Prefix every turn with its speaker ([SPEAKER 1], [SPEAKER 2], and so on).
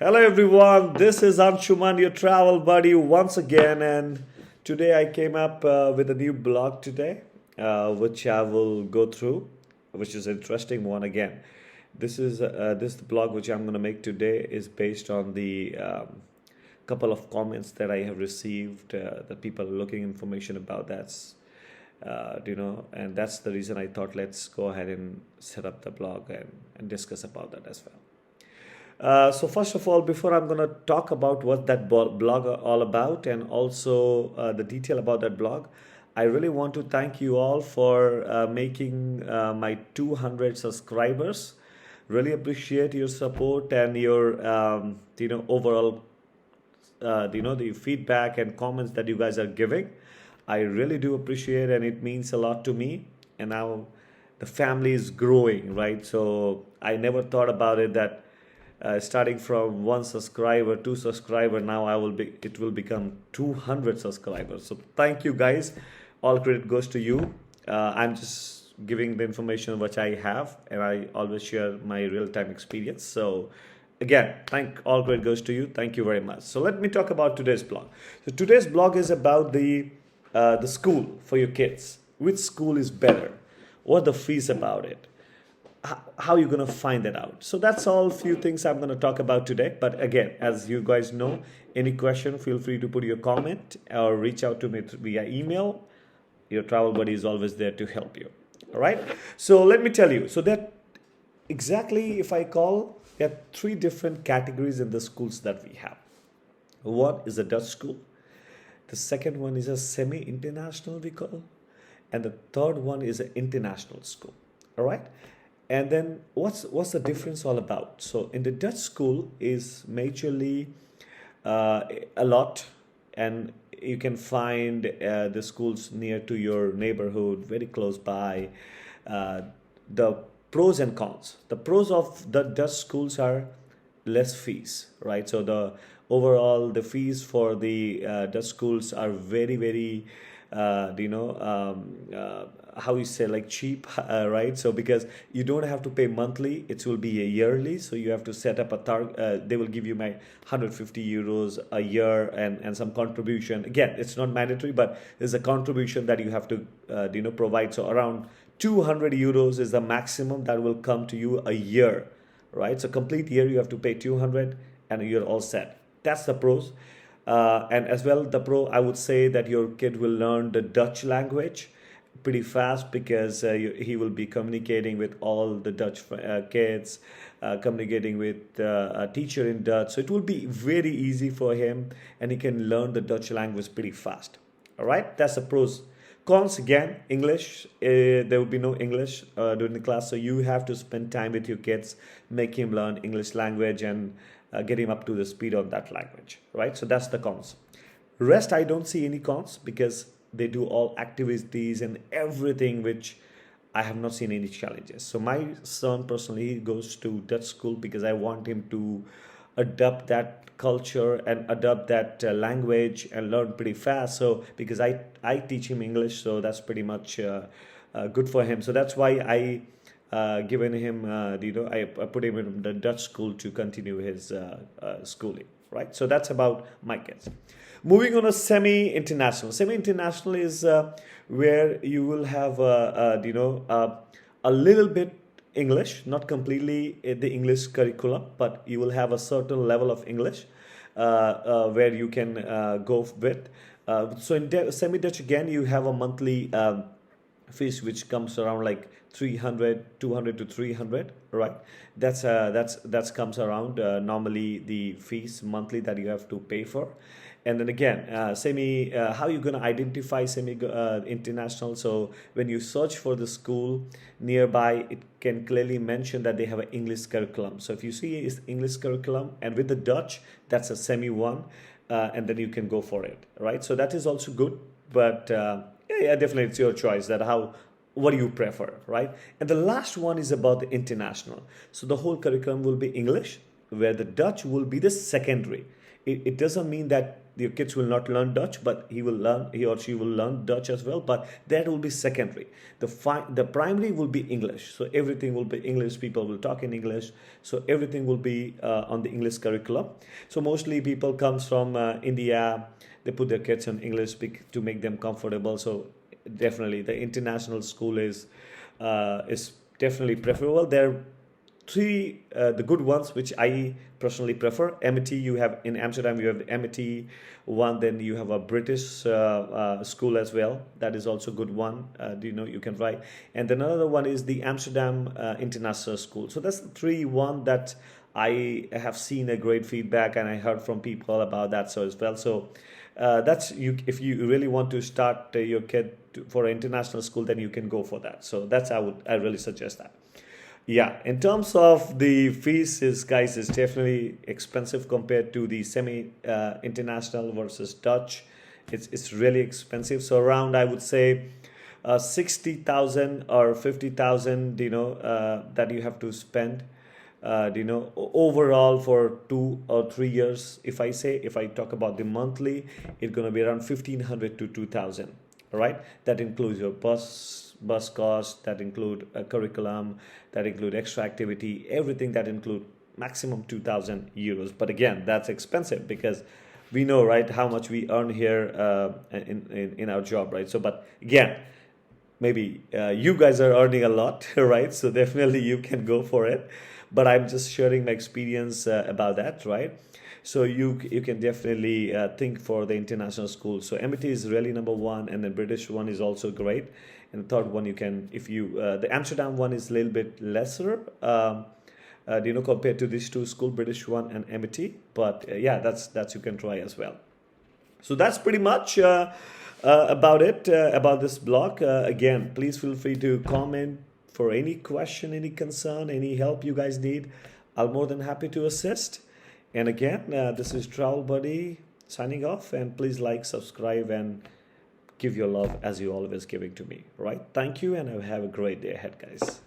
[SPEAKER 1] Hello everyone, this is Anshuman, your travel buddy once again, and today I came up with a new blog today, which I will go through, which is an interesting one again. This blog which I'm going to make today is based on the couple of comments that I have received that people are looking information about and that's the reason I thought let's go ahead and set up the blog and discuss about that as well. So first of all, before I'm going to talk about what that blog are all about and also the detail about that blog, I really want to thank you all for making my 200 subscribers. Really appreciate your support and your overall the feedback and comments that you guys are giving. I really do appreciate, and it means a lot to me. And now the family is growing, right? So I never thought about it that starting from one subscriber, two subscriber, now it will become 200 subscribers. So thank you guys. All credit goes to you. I'm just giving the information which I have, and I always share my real-time experience. So again, thank all credit goes to you. Thank you very much. So let me talk about today's blog. So today's blog is about the school for your kids. Which school is better? What the fees about it? How are you going to find that out? So that's all few things I'm going to talk about today. But again, as you guys know, any question, feel free to put your comment or reach out to me via email. Your travel buddy is always there to help you. All right. So let me tell you. So that exactly, if I call, there are three different categories in the schools that we have. One is a Dutch school. The second one is a semi-international, we call, and the third one is an international school. All right. And then what's the difference all about? So in the Dutch school is majorly a lot, and you can find the schools near to your neighborhood, very close by. The pros and cons. The pros of the Dutch schools are less fees, right? So the fees for the Dutch schools are very very how you say, like, cheap, right? So because you don't have to pay monthly, it will be a yearly, so you have to set up a target. They will give you my 150 euros a year and some contribution. Again, it's not mandatory, but there's a contribution that you have to provide. So around 200 euros is the maximum that will come to you a year, right? So complete year you have to pay 200 and you're all set. That's the pros. And as well, the pro, I would say that your kid will learn the Dutch language pretty fast because he will be communicating with all the Dutch kids, communicating with a teacher in Dutch. So it will be very easy for him, and he can learn the Dutch language pretty fast. All right, that's the pros. Cons, again, English. There will be no English during the class, so you have to spend time with your kids, make him learn English language, and get him up to the speed of that language, right? So that's the cons. Rest, I don't see any cons because they do all activities and everything, which I have not seen any challenges. So my son personally goes to Dutch school because I want him to adopt that culture and adopt that language and learn pretty fast. So because I teach him English, so that's pretty much good for him. So that's why I given him I put him in the Dutch school to continue his schooling, right? So that's about my kids. Moving on, a semi-international. Semi-international is where you will have a little bit English, not completely the English curriculum, but you will have a certain level of English where you can go with. So in semi-Dutch, again, you have a monthly fees which comes around like 200 to 300, right? That's comes around normally the fees monthly that you have to pay for. And then again, semi how you gonna identify semi international? So when you search for the school nearby, it can clearly mention that they have an English curriculum. So if you see is English curriculum and with the Dutch, that's a semi one, and then you can go for it, right? So that is also good. But yeah, definitely it's your choice that how what do you prefer, right? And the last one is about the international. So the whole curriculum will be English, where the Dutch will be the secondary. It doesn't mean that your kids will not learn Dutch, but he or she will learn Dutch as well, but that will be secondary. The primary will be English, so everything will be English. People will talk in English, so everything will be on the English curriculum. So mostly people comes from India. They put their kids in English to make them comfortable. So definitely the international school is definitely preferable. There are three the good ones which I personally prefer. MIT, you have in Amsterdam, you have the MIT one, then you have a British school as well. That is also a good one. You can write. And another one is the Amsterdam International School. So that's the three one that I have seen a great feedback, and I heard from people about that so as well. So that's you. If you really want to start your kid for an international school, then you can go for that. So that's I really suggest that. Yeah, in terms of the fees, is definitely expensive compared to the semi international versus Dutch. It's really expensive. So around, I would say 60,000 or 50,000. That you have to spend. Overall for 2 or 3 years. If I talk about the monthly, it's gonna be around 1,500 to 2,000. All right, that includes your bus cost, that include a curriculum, that include extra activity, everything that include maximum 2,000 euros. But again, that's expensive because we know, right, how much we earn here in our job, right? So, but again, maybe you guys are earning a lot, right? So definitely you can go for it. But I'm just sharing my experience about that, right? So you can definitely think for the international school. So MIT is really number one, and the British one is also great. And the third one, you can, if you the Amsterdam one is a little bit lesser, compared to these two school, British one and MIT. But yeah, that's you can try as well. So that's pretty much about it, about this blog. Again, please feel free to comment for any question, any concern, any help you guys need. I'm more than happy to assist. And again, this is Travel Buddy signing off. And please like, subscribe, and give your love as you always giving to me. Right? Thank you, and have a great day ahead, guys.